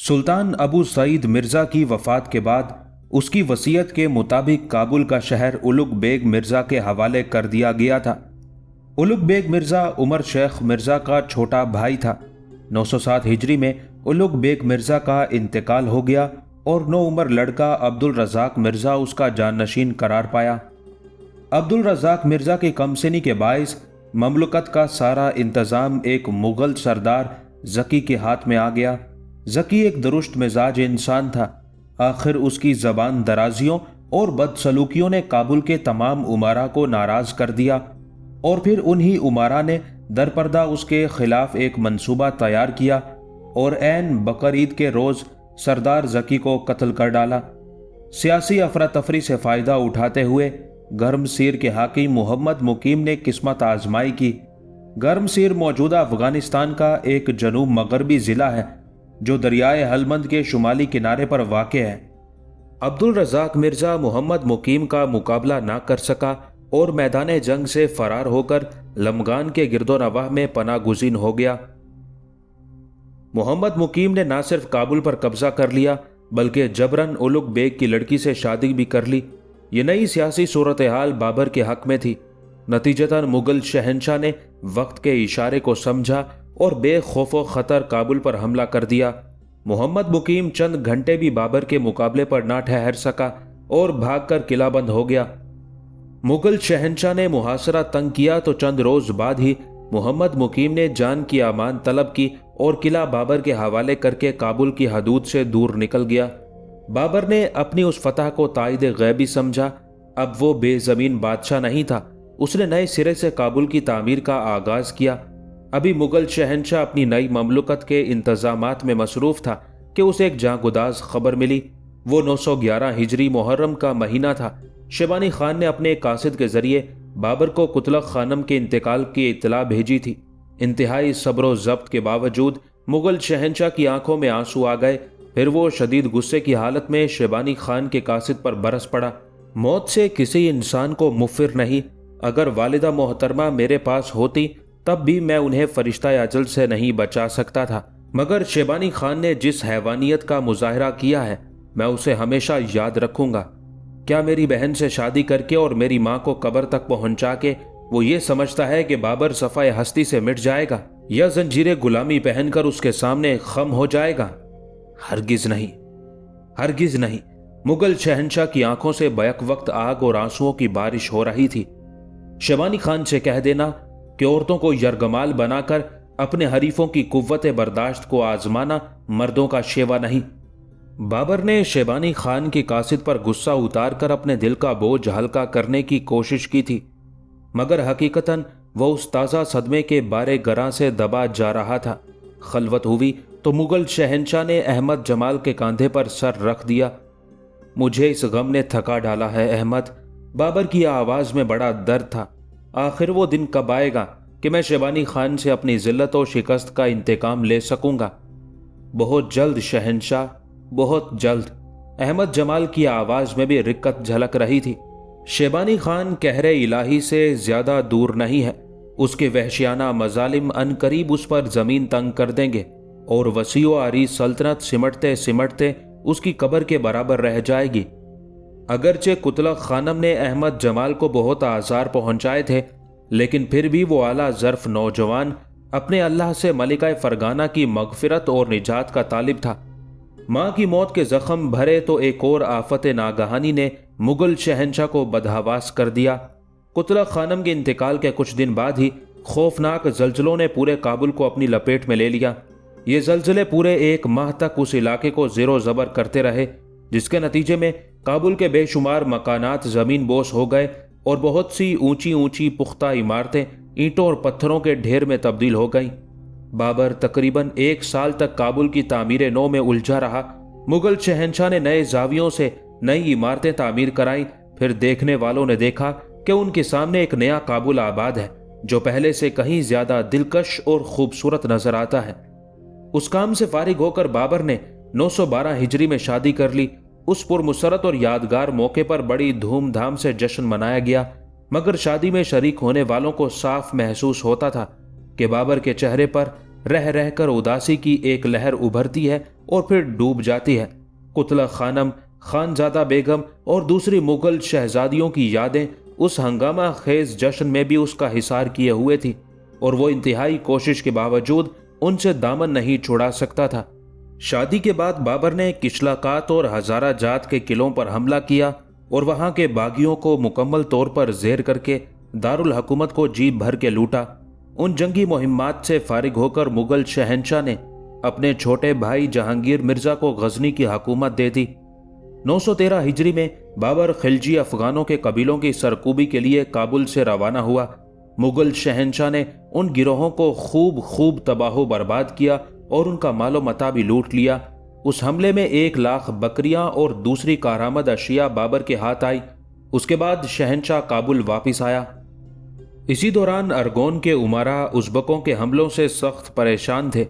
سلطان ابو سعید مرزا کی وفات کے بعد اس کی وصیت کے مطابق کابل کا شہر اولوگ بیگ مرزا کے حوالے کر دیا گیا تھا۔ اولوگ بیگ مرزا عمر شیخ مرزا کا چھوٹا بھائی تھا۔ 907 ہجری میں اولوگ بیگ مرزا کا انتقال ہو گیا اور نو عمر لڑکا عبد الرزاق مرزا اس کا جانشین قرار پایا۔ عبد الرزاق مرزا کی کم سنی کے باعث مملکت کا سارا انتظام ایک مغل سردار ذکی کے ہاتھ میں آ گیا۔ ذکی ایک درست مزاج انسان تھا۔ آخر اس کی زبان درازیوں اور بدسلوکیوں نے کابل کے تمام امراء کو ناراض کر دیا اور پھر انہی امراء نے درپردہ اس کے خلاف ایک منصوبہ تیار کیا اور عین بقرعید کے روز سردار ذکی کو قتل کر ڈالا۔ سیاسی افراتفری سے فائدہ اٹھاتے ہوئے گرم سیر کے حاکم محمد مقیم نے قسمت آزمائی کی۔ گرم سیر موجودہ افغانستان کا ایک جنوب مغربی ضلع ہے جو دریائے ہلمند کے شمالی کنارے پر واقع ہے۔ عبد الرزاق مرزا محمد مقیم کا مقابلہ نہ کر سکا اور میدان جنگ سے فرار ہو کر لمگان کے گرد و نواح میں پناہ گزین ہو گیا۔ محمد مقیم نے نہ صرف کابل پر قبضہ کر لیا بلکہ جبراً اولوگ بیگ کی لڑکی سے شادی بھی کر لی۔ یہ نئی سیاسی صورتحال بابر کے حق میں تھی۔ نتیجتاً مغل شہنشاہ نے وقت کے اشارے کو سمجھا اور بے خوف و خطر کابل پر حملہ کر دیا۔ محمد مقیم چند گھنٹے بھی بابر کے مقابلے پر نہ ٹھہر سکا اور بھاگ کر قلعہ بند ہو گیا۔ مغل شہنشاہ نے محاصرہ تنگ کیا تو چند روز بعد ہی محمد مقیم نے جان کی امان طلب کی اور قلعہ بابر کے حوالے کر کے کابل کی حدود سے دور نکل گیا۔ بابر نے اپنی اس فتح کو تائید غیبی سمجھا۔ اب وہ بے زمین بادشاہ نہیں تھا، اس نے نئے سرے سے کابل کی تعمیر کا آغاز کیا۔ ابھی مغل شہنشاہ اپنی نئی مملکت کے انتظامات میں مصروف تھا کہ اسے ایک جاں خبر ملی۔ وہ 911 ہجری محرم کا مہینہ تھا۔ شیبانی خان نے اپنے ایک قاصد کے ذریعے بابر کو کتلق خانم کے انتقال کی اطلاع بھیجی تھی۔ انتہائی صبر و ضبط کے باوجود مغل شہنشاہ کی آنکھوں میں آنسو آ گئے۔ پھر وہ شدید غصے کی حالت میں شیبانی خان کے قاصد پر برس پڑا۔ موت سے کسی انسان کو مفر نہیں۔ اگر والدہ محترمہ میرے پاس ہوتی تب بھی میں انہیں فرشتہ اجل سے نہیں بچا سکتا تھا، مگر شیبانی خان نے جس حیوانیت کا مظاہرہ کیا ہے میں اسے ہمیشہ یاد رکھوں گا۔ کیا میری بہن سے شادی کر کے اور میری ماں کو قبر تک پہنچا کے وہ یہ سمجھتا ہے کہ بابر صفحہ ہستی سے مٹ جائے گا یا زنجیر غلامی پہن کر اس کے سامنے خم ہو جائے گا؟ ہرگز نہیں، ہرگز نہیں۔ مغل شہنشاہ کی آنکھوں سے بیک وقت آگ اور آنسوؤں کی بارش ہو رہی تھی۔ شیبانی خان سے کہہ دینا کہ عورتوں کو یرغمال بنا کر اپنے حریفوں کی قوت برداشت کو آزمانا مردوں کا شیوا نہیں۔ بابر نے شیبانی خان کی قاصد پر غصہ اتار کر اپنے دل کا بوجھ ہلکا کرنے کی کوشش کی تھی، مگر حقیقتاً وہ اس تازہ صدمے کے بارے گراں سے دبا جا رہا تھا۔ خلوت ہوئی تو مغل شہنشاہ نے احمد جمال کے کاندھے پر سر رکھ دیا۔ مجھے اس غم نے تھکا ڈالا ہے احمد۔ بابر کی آواز میں بڑا درد تھا۔ آخر وہ دن کب آئے گا کہ میں شیبانی خان سے اپنی ذلت و شکست کا انتقام لے سکوں گا؟ بہت جلد شہنشاہ، بہت جلد۔ احمد جمال کی آواز میں بھی رقت جھلک رہی تھی۔ شیبانی خان قہر الہی سے زیادہ دور نہیں ہے۔ اس کے وحشیانہ مظالم ان قریب اس پر زمین تنگ کر دیں گے اور وسیع و عریض سلطنت سمٹتے سمٹتے اس کی قبر کے برابر رہ جائے گی۔ اگرچہ کتلق خانم نے احمد جمال کو بہت آزار پہنچائے تھے، لیکن پھر بھی وہ اعلیٰ ظرف نوجوان اپنے اللہ سے ملکہ فرگانہ کی مغفرت اور نجات کا طالب تھا۔ ماں کی موت کے زخم بھرے تو ایک اور آفت ناگہانی نے مغل شہنشاہ کو بدحواس کر دیا۔ کتلق خانم کے انتقال کے کچھ دن بعد ہی خوفناک زلزلوں نے پورے کابل کو اپنی لپیٹ میں لے لیا۔ یہ زلزلے پورے ایک ماہ تک اس علاقے کو زیر و زبر کرتے رہے، جس کے نتیجے میں کابل کے بے شمار مکانات زمین بوس ہو گئے اور بہت سی اونچی اونچی پختہ عمارتیں اینٹوں اور پتھروں کے ڈھیر میں تبدیل ہو گئیں۔ بابر تقریباً 1 سال تک کابل کی تعمیر نو میں الجھا رہا۔ مغل شہنشاہ نے نئے زاویوں سے نئی عمارتیں تعمیر کرائیں۔ پھر دیکھنے والوں نے دیکھا کہ ان کے سامنے ایک نیا کابل آباد ہے جو پہلے سے کہیں زیادہ دلکش اور خوبصورت نظر آتا ہے۔ اس کام سے فارغ ہو کر بابر نے 912 ہجری میں شادی کر لی۔ اس پرمسرت اور یادگار موقع پر بڑی دھوم دھام سے جشن منایا گیا، مگر شادی میں شریک ہونے والوں کو صاف محسوس ہوتا تھا کہ بابر کے چہرے پر رہ رہ کر اداسی کی ایک لہر ابھرتی ہے اور پھر ڈوب جاتی ہے۔ قتلہ خانم، خانزادہ بیگم اور دوسری مغل شہزادیوں کی یادیں اس ہنگامہ خیز جشن میں بھی اس کا حصار کیے ہوئے تھی، اور وہ انتہائی کوشش کے باوجود ان سے دامن نہیں چھڑا سکتا تھا۔ شادی کے بعد بابر نے کشلاکات اور ہزارہ جات کے قلعوں پر حملہ کیا اور وہاں کے باغیوں کو مکمل طور پر زیر کر کے دارالحکومت کو جی بھر کے لوٹا۔ ان جنگی مہمات سے فارغ ہو کر مغل شہنشاہ نے اپنے چھوٹے بھائی جہانگیر مرزا کو غزنی کی حکومت دے دی۔ 913 ہجری میں بابر خلجی افغانوں کے قبیلوں کی سرکوبی کے لیے کابل سے روانہ ہوا۔ مغل شہنشاہ نے ان گروہوں کو خوب تباہ و برباد کیا اور ان کا مال و متاع بھی لوٹ لیا۔ اس حملے میں 1,00,000 بکریاں اور دوسری کارآمد اشیاء بابر کے ہاتھ آئی۔ اس کے بعد شہنشاہ کابل واپس آیا۔ اسی دوران ارگون کے امراء ازبکوں کے حملوں سے سخت پریشان تھے۔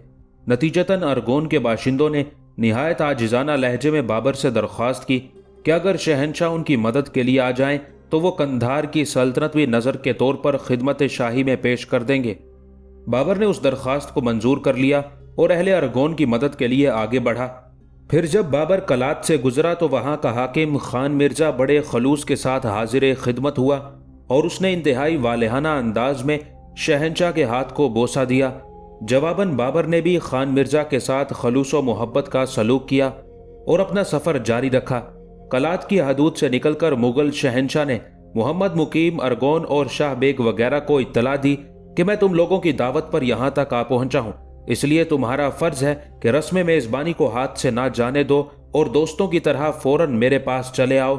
نتیجتاً ارگون کے باشندوں نے نہایت عاجزانہ لہجے میں بابر سے درخواست کی کہ اگر شہنشاہ ان کی مدد کے لیے آ جائیں تو وہ قندھار کی سلطنت بھی نظر کے طور پر خدمت شاہی میں پیش کر دیں گے۔ بابر نے اس درخواست کو منظور کر لیا اور اہل ارگون کی مدد کے لیے آگے بڑھا۔ پھر جب بابر کلات سے گزرا تو وہاں کا حاکم خان مرزا بڑے خلوص کے ساتھ حاضر خدمت ہوا اور اس نے انتہائی والہانہ انداز میں شہنشاہ کے ہاتھ کو بوسہ دیا۔ جواباً بابر نے بھی خان مرزا کے ساتھ خلوص و محبت کا سلوک کیا اور اپنا سفر جاری رکھا۔ کلات کی حدود سے نکل کر مغل شہنشاہ نے محمد مقیم، ارگون اور شاہ بیگ وغیرہ کو اطلاع دی کہ میں تم لوگوں کی دعوت پر یہاں تک آ پہنچا ہوں، اس لیے تمہارا فرض ہے کہ رسم میزبانی کو ہاتھ سے نہ جانے دو اور دوستوں کی طرح فوراً میرے پاس چلے آؤ۔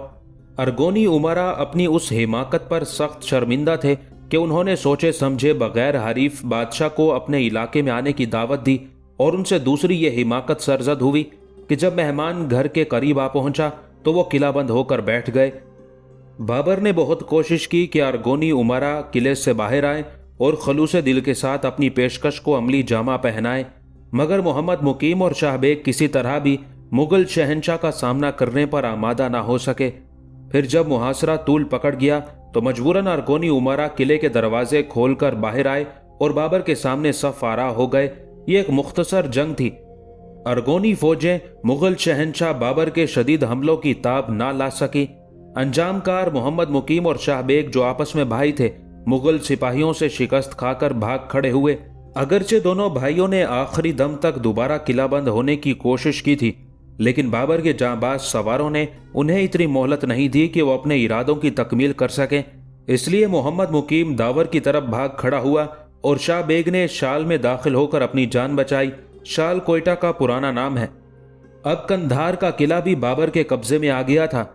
ارگونی امراء اپنی اس حماقت پر سخت شرمندہ تھے کہ انہوں نے سوچے سمجھے بغیر حریف بادشاہ کو اپنے علاقے میں آنے کی دعوت دی، اور ان سے دوسری یہ حماقت سرزد ہوئی کہ جب مہمان گھر کے قریب آ پہنچا تو وہ قلعہ بند ہو کر بیٹھ گئے۔ بابر نے بہت کوشش کی کہ ارگونی امراء قلعے سے باہر آئیں اور خلوص دل کے ساتھ اپنی پیشکش کو عملی جامہ پہنائیں، مگر محمد مقیم اور شاہ بیگ کسی طرح بھی مغل شہنشاہ کا سامنا کرنے پر آمادہ نہ ہو سکے۔ پھر جب محاصرہ طول پکڑ گیا تو مجبوراً ارگونی امراء قلعے کے دروازے کھول کر باہر آئے اور بابر کے سامنے صف آرا ہو گئے۔ یہ ایک مختصر جنگ تھی۔ ارگونی فوجیں مغل شہنشاہ بابر کے شدید حملوں کی تاب نہ لا سکی۔ انجام کار محمد مقیم اور شاہ بیگ جو آپس میں بھائی تھے، مغل سپاہیوں سے شکست کھا کر بھاگ کھڑے ہوئے۔ اگرچہ دونوں بھائیوں نے آخری دم تک دوبارہ قلعہ بند ہونے کی کوشش کی تھی، لیکن بابر کے جانباز سواروں نے انہیں اتنی مہلت نہیں دی کہ وہ اپنے ارادوں کی تکمیل کر سکیں۔ اس لیے محمد مقیم داور کی طرف بھاگ کھڑا ہوا اور شاہ بیگ نے شال میں داخل ہو کر اپنی جان بچائی۔ شال کوئٹہ کا پرانا نام ہے۔ اب کندھار کا قلعہ بھی بابر کے قبضے میں آ گیا تھا۔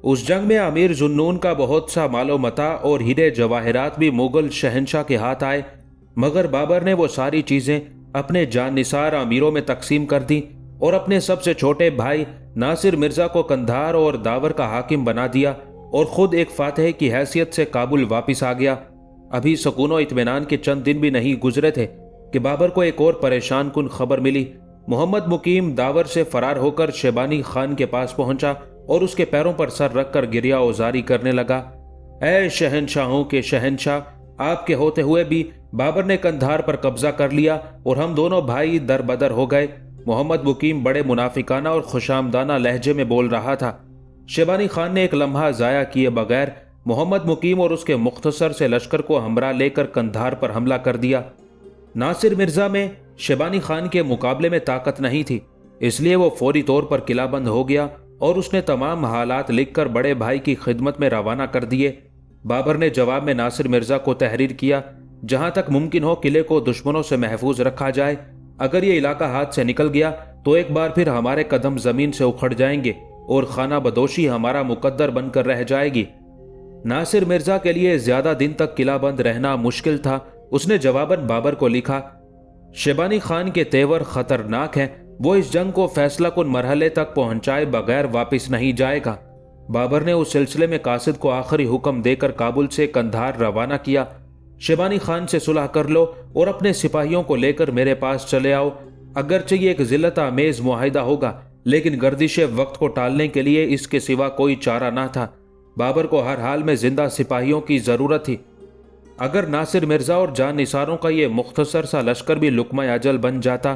اس جنگ میں امیر ذوالنون کا بہت سا مال و متاع اور ہیرے جواہرات بھی مغل شہنشاہ کے ہاتھ آئے، مگر بابر نے وہ ساری چیزیں اپنے جان نثار امیروں میں تقسیم کر دیں اور اپنے سب سے چھوٹے بھائی ناصر مرزا کو کندھار اور داور کا حاکم بنا دیا اور خود ایک فاتح کی حیثیت سے کابل واپس آ گیا۔ ابھی سکون و اطمینان کے چند دن بھی نہیں گزرے تھے کہ بابر کو ایک اور پریشان کن خبر ملی۔ محمد مقیم داور سے فرار ہو کر شیبانی خان کے پاس پہنچا اور اس کے پیروں پر سر رکھ کر گریہ اوزاری کرنے لگا۔ اے شہنشاہوں کے شہنشاہ، آپ کے ہوتے ہوئے بھی بابر نے کندھار پر قبضہ کر لیا اور ہم دونوں بھائی در بدر ہو گئے۔ محمد مقیم بڑے منافقانہ اور خوشامدانہ لہجے میں بول رہا تھا۔ شیبانی خان نے ایک لمحہ ضائع کیے بغیر محمد مقیم اور اس کے مختصر سے لشکر کو ہمراہ لے کر کندھار پر حملہ کر دیا۔ ناصر مرزا میں شیبانی خان کے مقابلے میں طاقت نہیں تھی، اس لیے وہ فوری طور پر قلعہ بند ہو گیا اور اس نے تمام حالات لکھ کر بڑے بھائی کی خدمت میں روانہ کر دیے۔ بابر نے جواب میں ناصر مرزا کو تحریر کیا، جہاں تک ممکن ہو قلعے کو دشمنوں سے محفوظ رکھا جائے۔ اگر یہ علاقہ ہاتھ سے نکل گیا تو ایک بار پھر ہمارے قدم زمین سے اکھڑ جائیں گے اور خانہ بدوشی ہمارا مقدر بن کر رہ جائے گی۔ ناصر مرزا کے لیے زیادہ دن تک قلعہ بند رہنا مشکل تھا۔ اس نے جواباً بابر کو لکھا، شیبانی خان کے تیور خطرناک ہیں، وہ اس جنگ کو فیصلہ کن مرحلے تک پہنچائے بغیر واپس نہیں جائے گا۔ بابر نے اس سلسلے میں قاصد کو آخری حکم دے کر کابل سے کندھار روانہ کیا۔ شیبانی خان سے صلح کر لو اور اپنے سپاہیوں کو لے کر میرے پاس چلے آؤ۔ اگرچہ یہ ایک ذلت آمیز معاہدہ ہوگا، لیکن گردش وقت کو ٹالنے کے لیے اس کے سوا کوئی چارہ نہ تھا۔ بابر کو ہر حال میں زندہ سپاہیوں کی ضرورت تھی۔ اگر ناصر مرزا اور جان نثاروں کا یہ مختصر سا لشکر بھی لقمہ اجل بن جاتا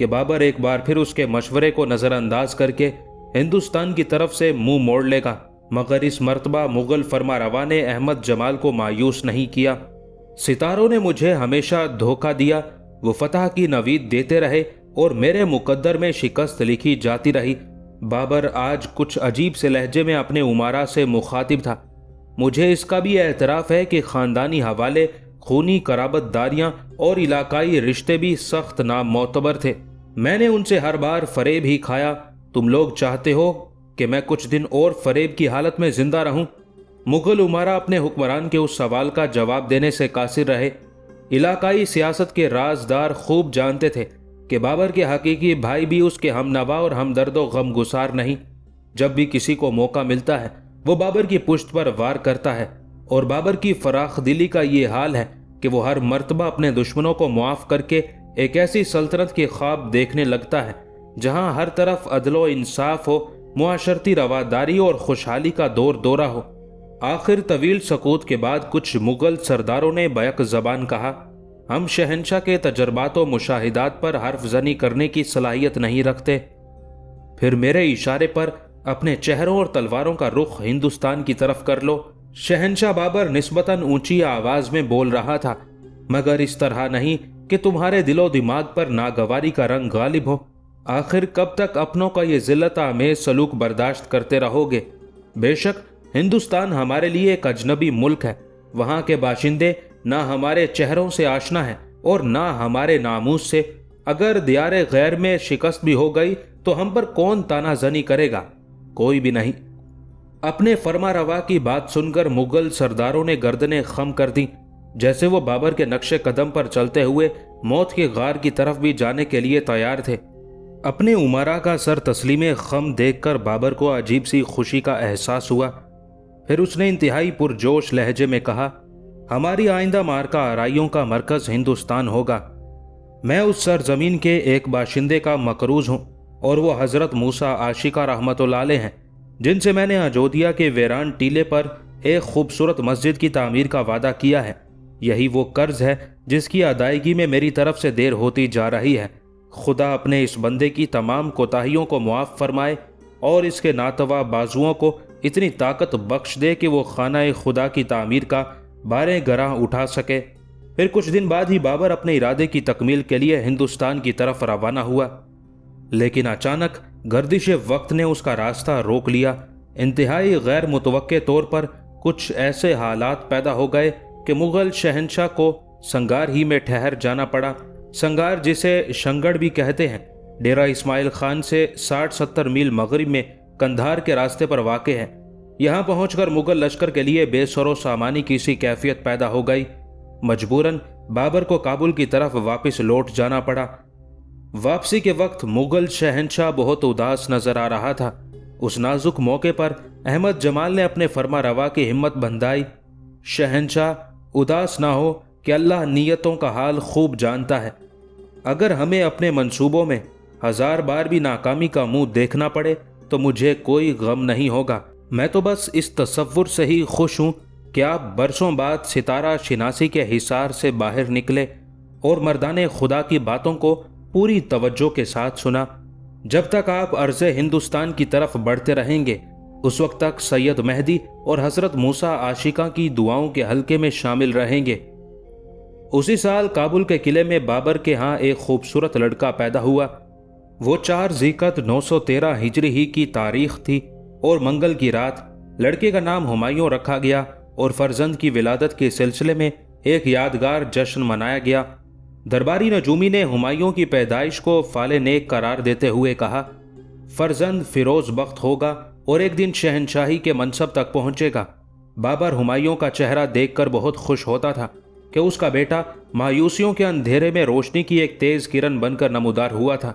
کہ بابر ایک بار پھر اس کے مشورے کو نظر انداز کر کے ہندوستان کی طرف سے منہ موڑ لے گا، مگر اس مرتبہ مغل فرما روا نے احمد جمال کو مایوس نہیں کیا۔ ستاروں نے مجھے ہمیشہ دھوکہ دیا، وہ فتح کی نوید دیتے رہے اور میرے مقدر میں شکست لکھی جاتی رہی۔ بابر آج کچھ عجیب سے لہجے میں اپنے امراء سے مخاطب تھا۔ مجھے اس کا بھی اعتراف ہے کہ خاندانی حوالے، خونی قرابت داریاں اور علاقائی رشتے بھی سخت نامعتبر تھے۔ میں نے ان سے ہر بار فریب ہی کھایا۔ تم لوگ چاہتے ہو کہ میں کچھ دن اور فریب کی حالت میں زندہ رہوں؟ مغل امراء اپنے حکمران کے اس سوال کا جواب دینے سے قاصر رہے۔ علاقائی سیاست کے رازدار خوب جانتے تھے کہ بابر کے حقیقی بھائی بھی اس کے ہم نوا اور ہمدرد و غم گسار نہیں۔ جب بھی کسی کو موقع ملتا ہے وہ بابر کی پشت پر وار کرتا ہے، اور بابر کی فراخ دلی کا یہ حال ہے کہ وہ ہر مرتبہ اپنے دشمنوں کو معاف کر کے ایک ایسی سلطنت کے خواب دیکھنے لگتا ہے جہاں ہر طرف عدل و انصاف ہو، معاشرتی رواداری اور خوشحالی کا دور دورہ ہو۔ آخر طویل سکوت کے بعد کچھ مغل سرداروں نے بیک زبان کہا، ہم شہنشاہ کے تجربات و مشاہدات پر حرف زنی کرنے کی صلاحیت نہیں رکھتے۔ پھر میرے اشارے پر اپنے چہروں اور تلواروں کا رخ ہندوستان کی طرف کر لو۔ شہنشاہ بابر نسبتاً اونچی آواز میں بول رہا تھا، مگر اس طرح نہیں کہ تمہارے دل و دماغ پر ناگواری کا رنگ غالب ہو۔ آخر کب تک اپنوں کا یہ ذلت آمیز سلوک برداشت کرتے رہو گے؟ بے شک ہندوستان ہمارے لیے ایک اجنبی ملک ہے، وہاں کے باشندے نہ ہمارے چہروں سے آشنا ہیں اور نہ ہمارے ناموس سے۔ اگر دیار غیر میں شکست بھی ہو گئی تو ہم پر کون تانا زنی کرے گا؟ کوئی بھی نہیں۔ اپنے فرما روا کی بات سن کر مغل سرداروں نے گردنیں خم کر دیں، جیسے وہ بابر کے نقش قدم پر چلتے ہوئے موت کے غار کی طرف بھی جانے کے لیے تیار تھے۔ اپنے امراء کا سر تسلیم خم دیکھ کر بابر کو عجیب سی خوشی کا احساس ہوا۔ پھر اس نے انتہائی پرجوش لہجے میں کہا، ہماری آئندہ مارکہ آرائیوں کا مرکز ہندوستان ہوگا۔ میں اس سرزمین کے ایک باشندے کا مقروض ہوں، اور وہ حضرت موسیٰ عاشقہ رحمت اللہ علیہ ہیں، جن سے میں نے اجودھیا کے ویران ٹیلے پر ایک خوبصورت مسجد کی تعمیر کا وعدہ کیا ہے۔ یہی وہ قرض ہے جس کی ادائیگی میں میری طرف سے دیر ہوتی جا رہی ہے۔ خدا اپنے اس بندے کی تمام کوتاہیوں کو معاف فرمائے اور اس کے ناتواں بازوؤں کو اتنی طاقت بخش دے کہ وہ خانہ خدا کی تعمیر کا باریں گراں اٹھا سکے۔ پھر کچھ دن بعد ہی بابر اپنے ارادے کی تکمیل کے لیے ہندوستان کی طرف روانہ ہوا، لیکن اچانک گردش وقت نے اس کا راستہ روک لیا۔ انتہائی غیر متوقع طور پر کچھ ایسے حالات پیدا ہو گئے کہ مغل شہنشاہ کو سنگار ہی میں ٹھہر جانا پڑا۔ سنگار، جسے شنگڑ بھی کہتے ہیں، ڈیرہ اسماعیل خان سے 60-70 میل مغرب میں کندھار کے راستے پر واقع ہے۔ یہاں پہنچ کر مغل لشکر کے لیے بے سر و سامانی کی سی کیفیت پیدا ہو گئی۔ مجبوراً بابر کو کابل کی طرف واپس لوٹ جانا پڑا۔ واپسی کے وقت مغل شہنشاہ بہت اداس نظر آ رہا تھا۔ اس نازک موقع پر احمد جمال نے اپنے فرما روا کی ہمت بندھائی، شہنشاہ اداس نہ ہو کہ اللہ نیتوں کا حال خوب جانتا ہے۔ اگر ہمیں اپنے منصوبوں میں 1000 بار بھی ناکامی کا منہ دیکھنا پڑے تو مجھے کوئی غم نہیں ہوگا۔ میں تو بس اس تصور سے ہی خوش ہوں کہ آپ برسوں بعد ستارہ شناسی کے حصار سے باہر نکلے اور مردان خدا کی باتوں کو پوری توجہ کے ساتھ سنا۔ جب تک آپ عرض ہندوستان کی طرف بڑھتے رہیں گے اس وقت تک سید مہدی اور حضرت موسیٰ عاشقہ کی دعاؤں کے حلقے میں شامل رہیں گے۔ اسی سال کابل کے قلعے میں بابر کے ہاں ایک خوبصورت لڑکا پیدا ہوا۔ وہ 4 ذیقعت 913 ہجری ہی کی تاریخ تھی اور منگل کی رات لڑکے کا نام ہمایوں رکھا گیا اور فرزند کی ولادت کے سلسلے میں ایک یادگار جشن منایا گیا۔ درباری نجومی نے ہمایوں کی پیدائش کو فال نیک قرار دیتے ہوئے کہا، فرزند فیروز بخت ہوگا اور ایک دن شہنشاہی کے منصب تک پہنچے گا۔ بابر ہمایوں کا چہرہ دیکھ کر بہت خوش ہوتا تھا کہ اس کا بیٹا مایوسیوں کے اندھیرے میں روشنی کی ایک تیز کرن بن کر نمودار ہوا تھا۔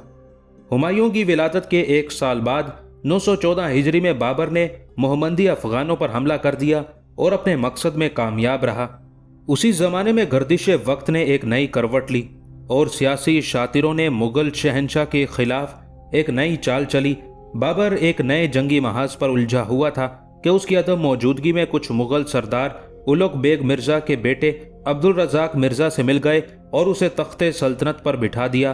ہمایوں کی ولادت کے 1 سال بعد 914 ہجری میں بابر نے محمدی افغانوں پر حملہ کر دیا اور اپنے مقصد میں کامیاب رہا۔ اسی زمانے میں گردش وقت نے ایک نئی کروٹ لی اور سیاسی شاطروں نے مغل شہنشاہ کے خلاف ایک نئی چال چلی۔ بابر ایک نئے جنگی محاذ پر الجھا ہوا تھا کہ اس کی عدم موجودگی میں کچھ مغل سردار اولوگ بیگ مرزا کے بیٹے عبد الرزاق مرزا سے مل گئے اور اسے تخت سلطنت پر بٹھا دیا۔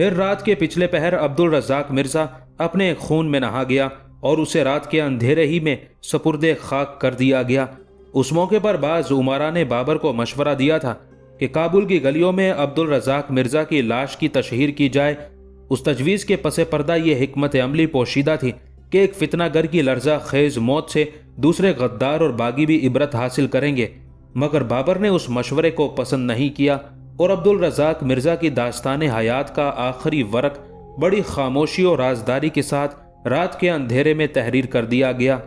پھر رات کے پچھلے پہر عبدالرزاق مرزا اپنے خون میں نہا گیا اور اسے رات کے اندھیرے ہی میں سپرد خاک کر دیا گیا۔ اس موقع پر بعض عمرا نے بابر کو مشورہ دیا تھا کہ کابل کی گلیوں میں عبدالرزاق مرزا کی لاش کی تشہیر کی جائے۔ اس تجویز کے پس پردہ یہ حکمت عملی پوشیدہ تھی کہ ایک فتنہ گر کی لرزہ خیز موت سے دوسرے غدار اور باغی بھی عبرت حاصل کریں گے، مگر بابر نے اس مشورے کو پسند نہیں کیا اور عبدالرزاق مرزا کی داستان حیات کا آخری ورق بڑی خاموشی اور رازداری کے ساتھ رات کے اندھیرے میں تحریر کر دیا گیا۔